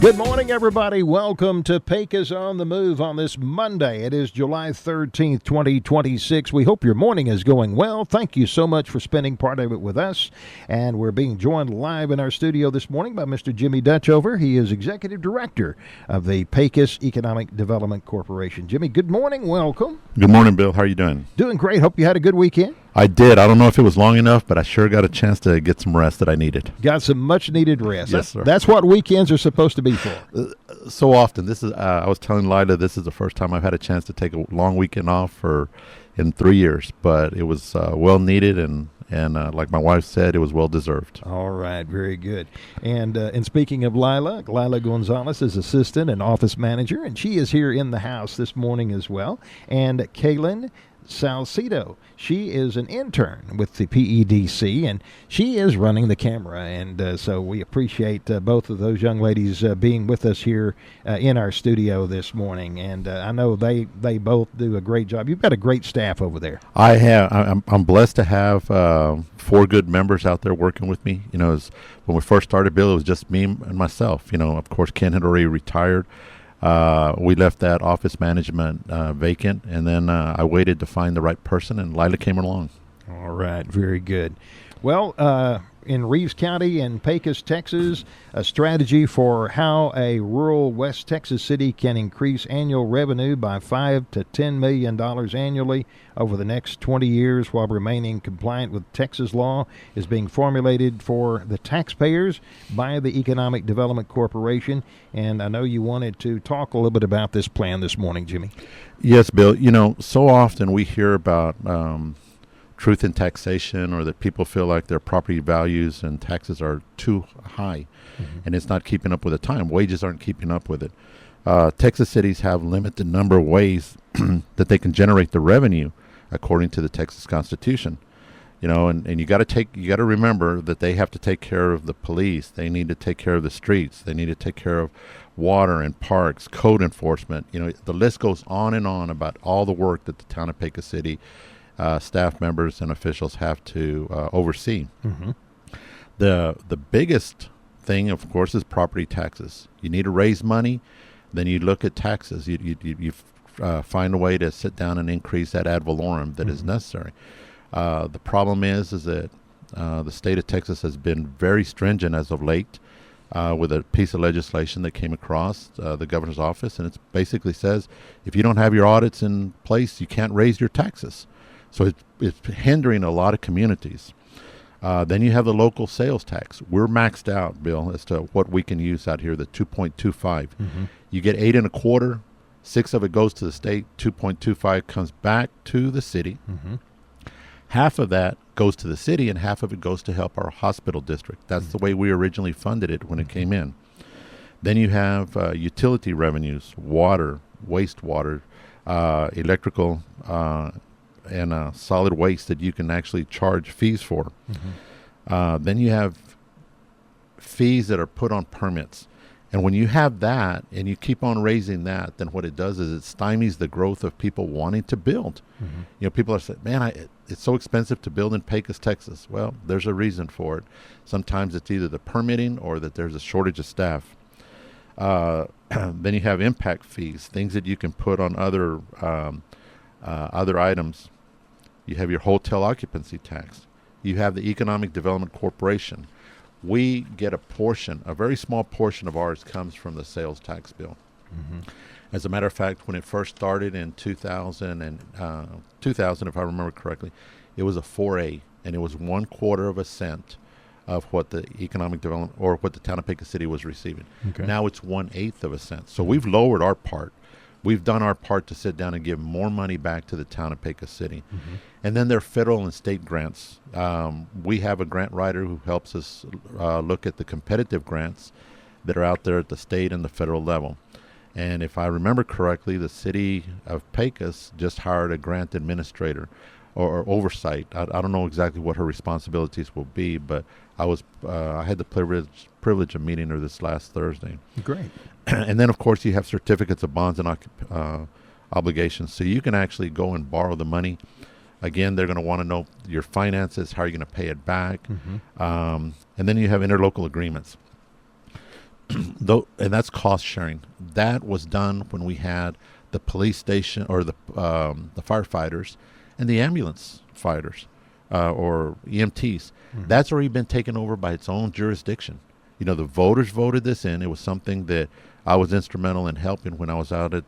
Good morning, everybody. Welcome to Pecos On The Move on this Monday. It is July 13th, 2026. We hope your morning is going well. Thank you so much for spending part of it with us. And we're being joined live in our studio this morning by Mr. Jimmy Dutchover. He is Executive Director of the Pecos Economic Development Corporation. Jimmy, good morning. Welcome. Good morning, Bill. How are you doing? Doing great. Hope you had a good weekend. I did. I don't know if it was long enough, but I sure got a chance to get some rest that I needed. Got some much-needed rest. Yes, sir. That's what weekends are supposed to be for. So often, this is. I was telling Lila this is the first time I've had a chance to take a long weekend off in 3 years, but it was well needed and like my wife said, it was well deserved. All right, very good. And speaking of Lila Gonzalez is assistant and office manager, and she is here in the house this morning as well. And Kaylin Salcido, she is an intern with the PEDC, and she is running the camera. And so we appreciate both of those young ladies being with us here in our studio this morning. And I know they both do a great job. You've got a great staff over there. I have. I'm blessed to have 4 good members out there working with me. You know, when we first started, Bill, it was just me and myself. You know, of course, Ken had already retired. We left that office management vacant, and then I waited to find the right person, and Lila came along. All right, very good. Well, in Reeves County and Pecos, Texas, a strategy for how a rural West Texas city can increase annual revenue by $5 to $10 million annually over the next 20 years while remaining compliant with Texas law is being formulated for the taxpayers by the Economic Development Corporation. And I know you wanted to talk a little bit about this plan this morning, Jimmy. Yes, Bill. You know, so often we hear about truth in taxation, or that people feel like their property values and taxes are too high, and it's not keeping up with the time. Wages aren't keeping up with it. Texas cities have limited number of ways that they can generate the revenue according to the Texas Constitution. You know, and you got to remember that they have to take care of the police. They need to take care of the streets. They need to take care of water and parks, code enforcement. You know, the list goes on and on about all the work that the town of Pecos City staff members and officials have to oversee. The biggest thing, of course, is property taxes. You need to raise money, then you look at taxes. You find a way to sit down and increase that ad valorem that is necessary. The problem is that the state of Texas has been very stringent as of late with a piece of legislation that came across the governor's office, and it basically says if you don't have your audits in place, you can't raise your taxes. So it's hindering a lot of communities. Then you have the local sales tax. We're maxed out, Bill, as to what we can use out here, the 2.25. You get 8 1/4, 6 of it goes to the state, 2.25 comes back to the city. Half of that goes to the city, and half of it goes to help our hospital district. That's the way we originally funded it when it came in. Then you have utility revenues, water, wastewater, electrical, and solid waste that you can actually charge fees for. Then you have fees that are put on permits. And when you have that and you keep on raising that, then what it does is it stymies the growth of people wanting to build. You know, people are saying, man, it's so expensive to build in Pecos, Texas. Well, there's a reason for it. Sometimes it's either the permitting or that there's a shortage of staff. Then you have impact fees, things that you can put on other items. You have your hotel occupancy tax. You have the Economic Development Corporation. We get a very small portion of ours comes from the sales tax bill. As a matter of fact, when it first started in 2000, if I remember correctly, it was a 4A, and it was 1/4 of a cent of what the economic development or what the town of Pecos City was receiving. Now it's 1/8 of a cent. So we've lowered our part. We've done our part to sit down and give more money back to the town of Pecos City. And then there are federal and state grants. We have a grant writer who helps us look at the competitive grants that are out there at the state and the federal level. And if I remember correctly, the city of Pecos just hired a grant administrator or oversight. I don't know exactly what her responsibilities will be, but I had the privilege of meeting her this last Thursday. Great. And then, of course, you have certificates of bonds and obligations. So you can actually go and borrow the money. Again, they're going to want to know your finances, how are you going to pay it back. And then you have interlocal agreements. though, and that's cost sharing. That was done when we had the police station or the firefighters and the ambulance fighters or EMTs. That's already been taken over by its own jurisdiction. You know, the voters voted this in. It was something that I was instrumental in helping when I was out at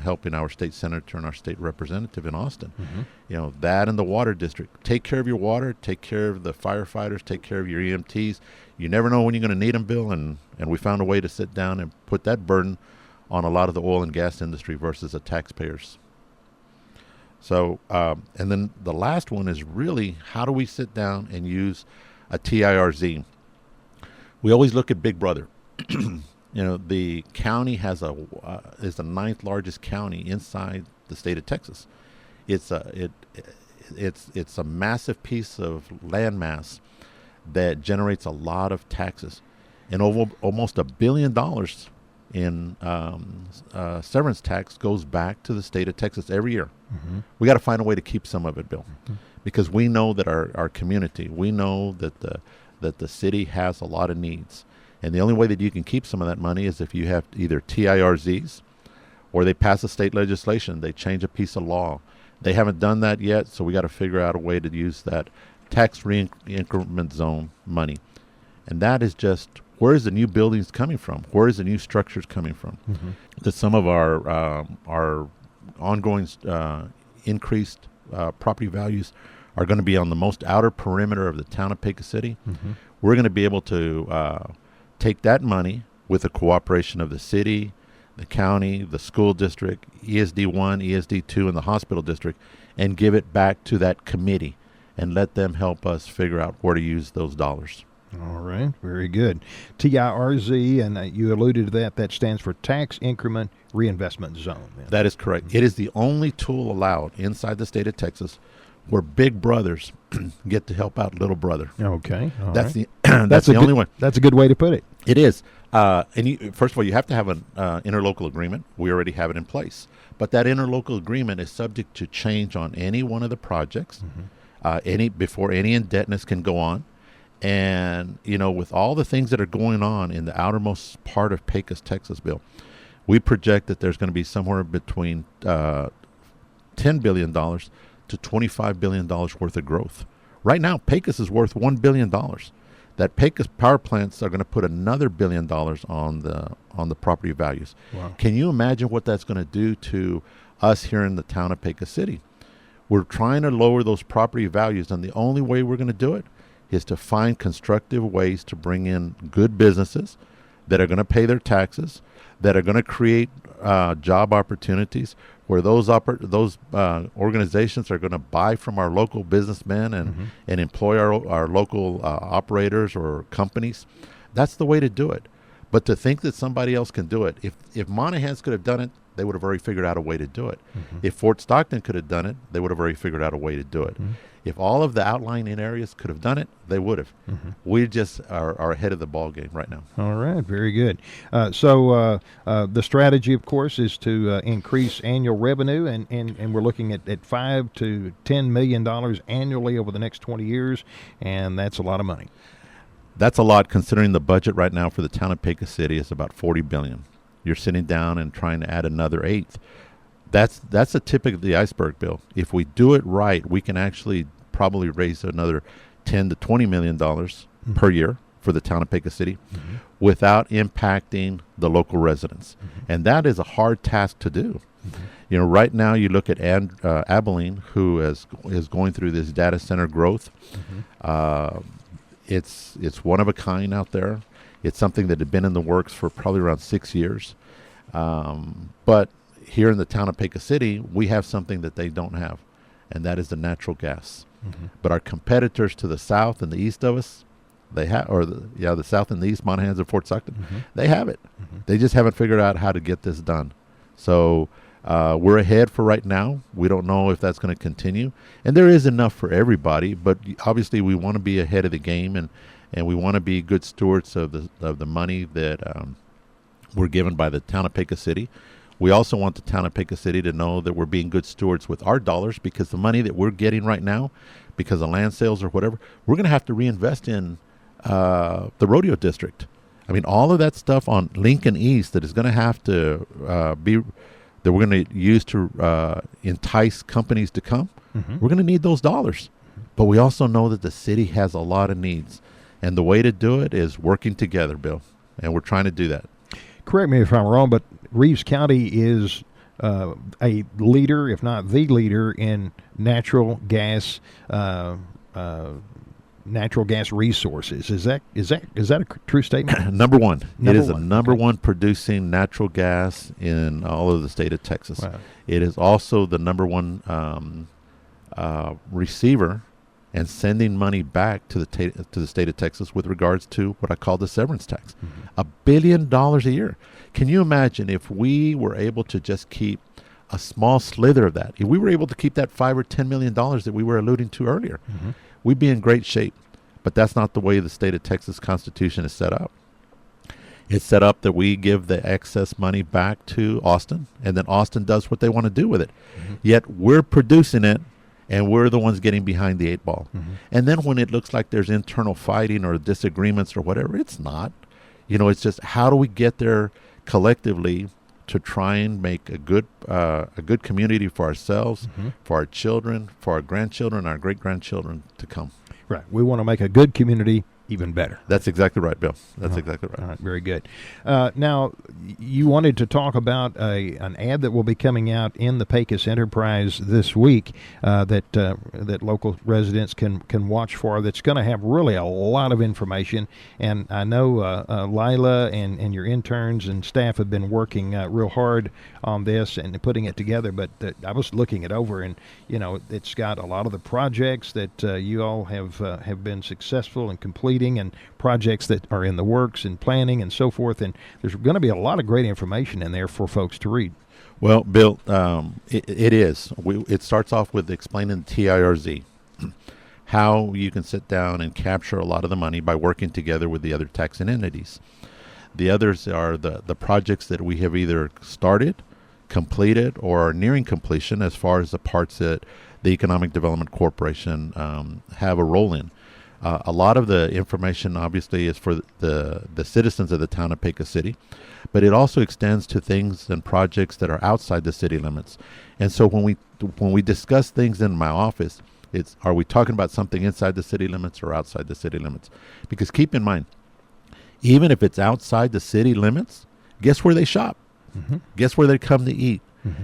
helping our state senator and our state representative in Austin. You know, that and the water district. Take care of your water, take care of the firefighters, take care of your EMTs. You never know when you're going to need them, Bill, and we found a way to sit down and put that burden on a lot of the oil and gas industry versus the taxpayers. So, and then the last one is really, how do we sit down and use a TIRZ? We always look at Big Brother. You know, the county has is the 9th largest county inside the state of Texas. It's a massive piece of landmass that generates a lot of taxes, and almost $1 billion in severance tax goes back to the state of Texas every year. We got to find a way to keep some of it, Bill, because we know that our community, we know that the city has a lot of needs. And the only way that you can keep some of that money is if you have either TIRZs or they pass a state legislation, they change a piece of law. They haven't done that yet, so we got to figure out a way to use that tax increment zone money. And that is just, where is the new buildings coming from? Where is the new structures coming from? That some of our ongoing increased property values are going to be on the most outer perimeter of the town of Pecos City. We're going to be able to take that money with the cooperation of the city, the county, the school district, ESD1, ESD2, and the hospital district, and give it back to that committee and let them help us figure out where to use those dollars. All right, very good. TIRZ, and you alluded to that stands for Tax Increment Reinvestment Zone. That is correct. It is the only tool allowed inside the state of Texas where big brothers get to help out little brother. Okay. That's the only one. That's a good way to put it. It is. And first of all, you have to have an interlocal agreement. We already have it in place. But that interlocal agreement is subject to change on any one of the projects, before any indebtedness can go on. And, you know, with all the things that are going on in the outermost part of Pecos, Texas, Bill, we project that there's going to be somewhere between $10 billion to $25 billion worth of growth. Right now, Pecos is worth $1 billion. That Pecos power plants are going to put another $1 billion on the property values. Wow. Can you imagine what that's going to do to us here in the town of Pecos City? We're trying to lower those property values, and the only way we're going to do it is to find constructive ways to bring in good businesses that are going to pay their taxes, that are going to create job opportunities, where those organizations are going to buy from our local businessmen and employ our local operators or companies. That's the way to do it. But to think that somebody else can do it, if Monahans could have done it, they would have already figured out a way to do it. If Fort Stockton could have done it, they would have already figured out a way to do it. If all of the outlying areas could have done it, they would have. We just are ahead of the ball game right now. All right, very good. So the strategy, of course, is to increase annual revenue, and we're looking at $5 to $10 million annually over the next 20 years, and that's a lot of money. That's a lot, considering the budget right now for the town of Pecos City is about $40 billion. You're sitting down and trying to add another eighth. That's the tip of the iceberg, Bill. If we do it right, we can actually probably raise another $10 to $20 million per year for the town of Pecos City without impacting the local residents. And that is a hard task to do. You know, right now you look at Abilene, who is going through this data center growth. It's one of a kind out there. It's something that had been in the works for probably around 6 years. But here in the town of Pecos City, we have something that they don't have, and that is the natural gas. But our competitors to the south and the east of us, they have, the south and the east, Monahans and Fort Stockton, they have it. They just haven't figured out how to get this done. So we're ahead for right now. We don't know if that's going to continue. And there is enough for everybody, but obviously we want to be ahead of the game, and we want to be good stewards of the money that we're given by the town of Pecos City. We also want the town of Pecos City to know that we're being good stewards with our dollars, because the money that we're getting right now, because of land sales or whatever, we're going to have to reinvest in the rodeo district. I mean, all of that stuff on Lincoln East that is going to have to that we're going to use to entice companies to come. We're going to need those dollars. But we also know that the city has a lot of needs. And the way to do it is working together, Bill. And we're trying to do that. Correct me if I'm wrong, but Reeves County is a leader, if not the leader, in natural gas resources. Is that a true statement? Number one. It is a number one producing natural gas in all of the state of Texas. Wow. It is also the number one receiver and sending money back to the state of Texas with regards to what I call the severance tax. $1 billion a year. Can you imagine if we were able to just keep a small slither of that? If we were able to keep that $5 or $10 million that we were alluding to earlier, we'd be in great shape. But that's not the way the state of Texas Constitution is set up. It's set up that we give the excess money back to Austin, and then Austin does what they want to do with it. Yet we're producing it, and we're the ones getting behind the 8 ball. And then when it looks like there's internal fighting or disagreements or whatever, it's not. It's just how do we get there collectively to try and make a good community for ourselves, for our children, for our grandchildren, our great-grandchildren to come. Right. We want to make a good community even better. That's exactly right, Bill. That's exactly right. All right, very good. Now, you wanted to talk about an ad that will be coming out in the Pecos Enterprise this week that local residents can watch for. That's going to have really a lot of information. And I know Lila and your interns and staff have been working real hard on this and putting it together. But I was looking it over, and it's got a lot of the projects that you all have been successful in completing, and projects that are in the works and planning and so forth. And there's going to be a lot of great information in there for folks to read. Well, Bill, it is. It starts off with explaining TIRZ, how you can sit down and capture a lot of the money by working together with the other taxing entities. The others are the projects that we have either started, completed, or are nearing completion as far as the parts that the Economic Development Corporation have a role in. A lot of the information, obviously, is for the citizens of the town of Pecos City, but it also extends to things and projects that are outside the city limits. And so when we discuss things in my office, are we talking about something inside the city limits or outside the city limits? Because keep in mind, even if it's outside the city limits, guess where they shop? Guess where they come to eat?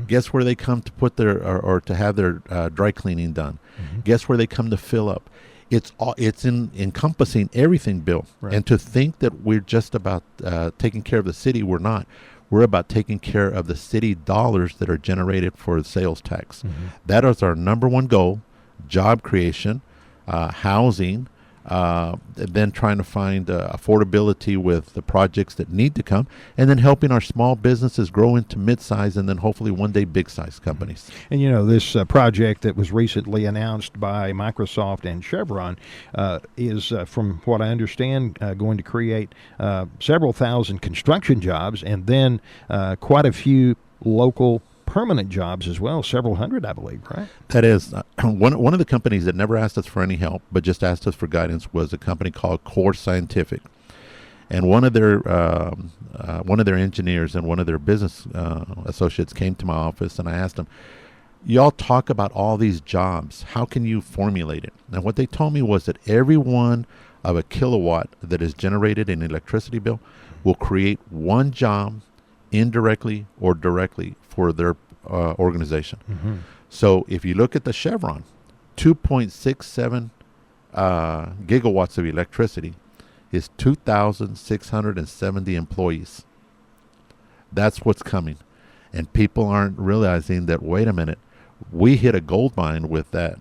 Guess where they come to put their or to have their dry cleaning done? Guess where they come to fill up? It's encompassing everything, Bill. Right. And to think that we're just about taking care of the city, we're not. We're about taking care of the city dollars that are generated for sales tax. That is our number one goal: job creation, housing, then trying to find affordability with the projects that need to come, and then helping our small businesses grow into mid-size and then hopefully one day big-size companies. And this project that was recently announced by Microsoft and Chevron is, from what I understand, going to create several thousand construction jobs, and then quite a few local permanent jobs as well, several hundred, I believe, right? That is. One of the companies that never asked us for any help, but just asked us for guidance, was a company called Core Scientific. And one of their engineers and one of their business associates came to my office, and I asked them, y'all talk about all these jobs. How can you formulate it? And what they told me was that every one of a kilowatt that is generated in electricity, Bill, will create one job indirectly or directly for their organization. So if you look at the Chevron, 2.67 gigawatts of electricity is 2,670 employees. That's what's coming. And people aren't realizing that, wait a minute, we hit a gold mine with that.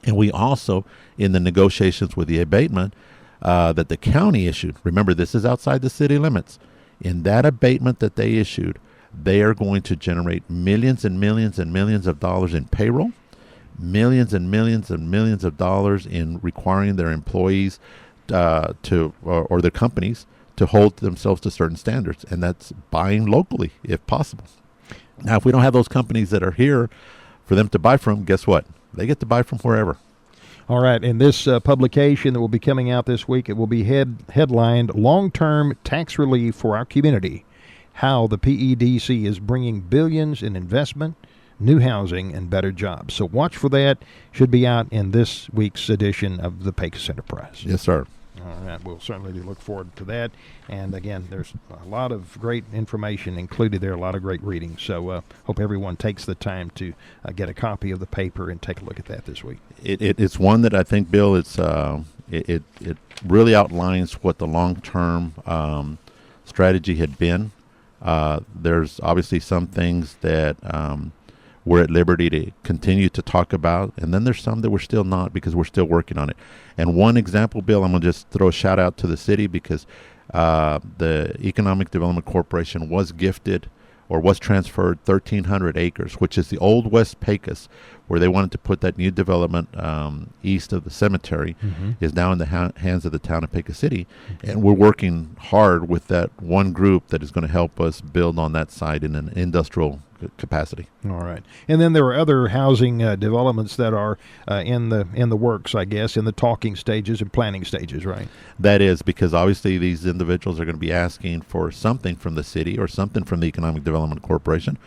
And we also, in the negotiations with the abatement that the county issued, remember, this is outside the city limits. In that abatement that they issued, they are going to generate millions and millions and millions of dollars in payroll, millions and millions and millions of dollars in requiring their employees or their companies to hold themselves to certain standards. And that's buying locally, if possible. Now, if we don't have those companies that are here for them to buy from, guess what? They get to buy from wherever. All right, in this publication that will be coming out this week, it will be headlined Long-Term Tax Relief for Our Community, How the PEDC is Bringing Billions in Investment, New Housing, and Better Jobs. So watch for that. Should be out in this week's edition of the Pecos Enterprise. Yes, sir. All right, we'll certainly look forward to that. And again, there's a lot of great information included there, a lot of great reading. So hope everyone takes the time to get a copy of the paper and take a look at that this week. It's one that I think, Bill, it really outlines what the long-term strategy had been. There's obviously some things that we're at liberty to continue to talk about, and then there's some that we're still not, because we're still working on it. And one example, Bill, I'm going to just throw a shout out to the city, because the Economic Development Corporation was gifted or was transferred 1,300 acres, which is the old West Pecos, where they wanted to put that new development east of the cemetery, is now in the hands of the town of Pecos City. And we're working hard with that one group that is going to help us build on that site in an industrial capacity. All right. And then there are other housing developments that are in the works, I guess, in the talking stages and planning stages, right? That is, because obviously these individuals are going to be asking for something from the city, or something from the Economic Development Corporation,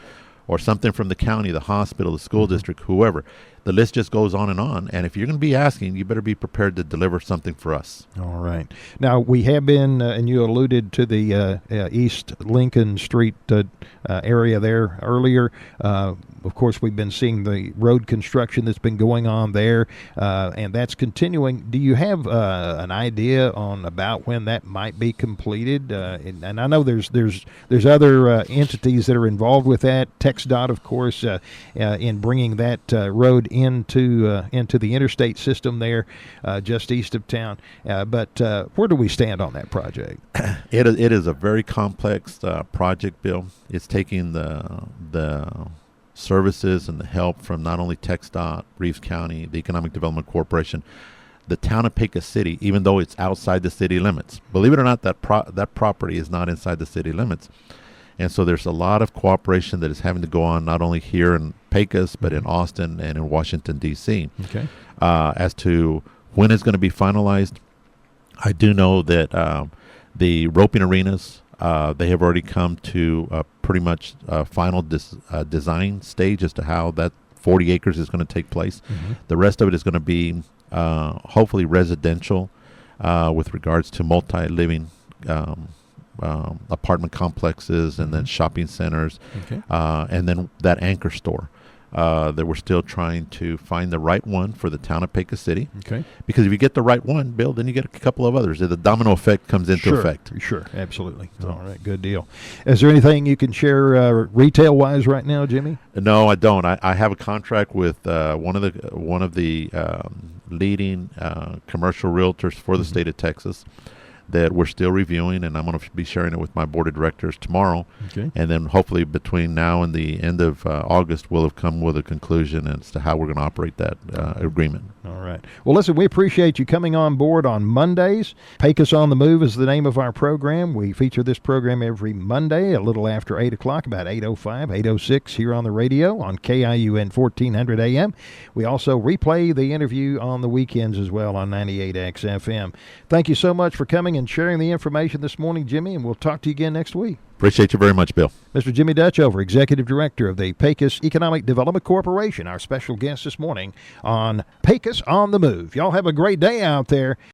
or something from the county, the hospital, the school district, whoever. The list just goes on. And if you're going to be asking, you better be prepared to deliver something for us. All right. Now, we have been, and you alluded to the East Lincoln Street area there earlier. Of course, we've been seeing the road construction that's been going on there, and that's continuing. Do you have an idea on about when that might be completed? And I know there's other entities that are involved with that. TxDOT, of course, in bringing that road into the interstate system there, just east of town. But where do we stand on that project? It is a very complex project, Bill. It's taking the services and the help from not only TxDOT, Reeves County, the Economic Development Corporation, the town of Pecos City, even though it's outside the city limits. Believe it or not, that property is not inside the city limits. And so there's a lot of cooperation that is having to go on, not only here in Pecos, but in Austin and in Washington, D.C. Okay. As to when it's going to be finalized, I do know that the roping arenas, they have already come to pretty much final design stage as to how that 40 acres is going to take place. The rest of it is going to be hopefully residential with regards to multi-living apartment complexes, and then shopping centers, and then that anchor store. That we're still trying to find the right one for the town of Pecos City. Okay. Because if you get the right one, Bill, then you get a couple of others. The domino effect comes into effect. Sure, absolutely. All right, good deal. Is there anything you can share retail-wise right now, Jimmy? No, I don't. I have a contract with one of the leading commercial realtors for the state of Texas that we're still reviewing, and I'm going to be sharing it with my board of directors tomorrow. Okay. And then hopefully between now and the end of August, we'll have come with a conclusion as to how we're going to operate that agreement. All right. Well, listen, we appreciate you coming on board on Mondays. Pecos On The Move is the name of our program. We feature this program every Monday a little after 8 o'clock, about 8:05, 8:06 here on the radio on KIUN 1400 AM. We also replay the interview on the weekends as well on 98X FM. Thank you so much for coming and sharing the information this morning, Jimmy, and we'll talk to you again next week. Appreciate you very much, Bill. Mr. Jimmy Dutchover, Executive Director of the Pecos Economic Development Corporation, our special guest this morning on Pecos On The Move. Y'all have a great day out there.